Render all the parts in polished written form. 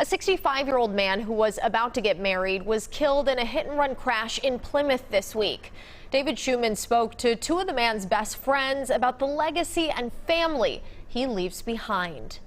A 65-year-old man who was about to get married was killed in a hit-and-run crash in Plymouth this week. David Schuman spoke to two of the man's best friends about the legacy and family he leaves behind.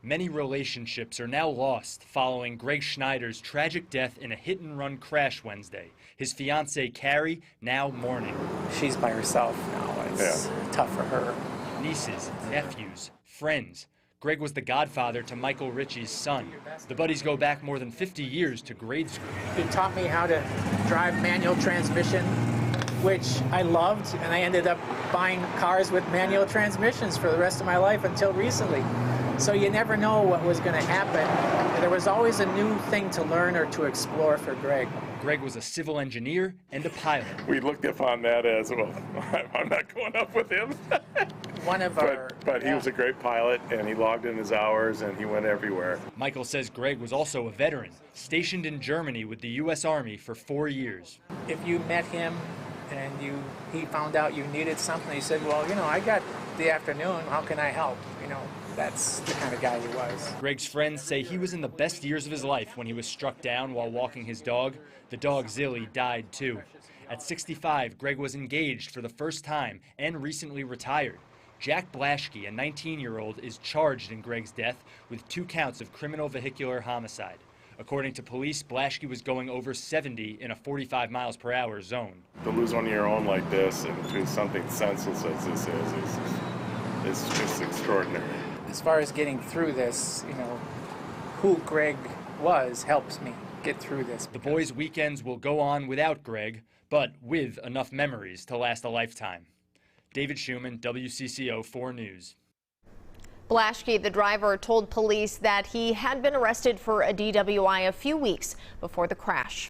Many relationships are now lost following Greg Schneider's tragic death in a hit-and-run crash Wednesday. His fiancée, Carrie, now mourning. She's by herself now. It's tough for her. Nieces, nephews, friends. Greg was the godfather to Michael Ritchie's son. The buddies go back more than 50 years to grade school. He taught me how to drive manual transmission, which I loved, and I ended up buying cars with manual transmissions for the rest of my life until recently. So you never know what was going to happen. There was always a new thing to learn or to explore for Greg. Greg was a civil engineer and a pilot. We looked upon that as, well, I'm not going up with him. But he was a great pilot, and he logged in his hours, and he went everywhere. Michael says Greg was also a veteran, stationed in Germany with the U.S. Army for 4 years. If you met him and he found out you needed something, he said, well, I got the afternoon, how can I help? That's the kind of guy he was. Greg's friends say he was in the best years of his life when he was struck down while walking his dog. The dog, Zilly, died too. At 65, Greg was engaged for the first time and recently retired. Jack Blaschke, a 19-year-old, is charged in Greg's death with 2 counts of criminal vehicular homicide. According to police, Blaschke was going over 70 in a 45 miles per hour zone. To lose one of your own like this and do something senseless as this is just extraordinary. As far as getting through this, who Greg was helps me get through this. The boys' weekends will go on without Greg, but with enough memories to last a lifetime. David Schuman, WCCO 4 News. Blaschke, the driver, told police that he had been arrested for a DWI a few weeks before the crash.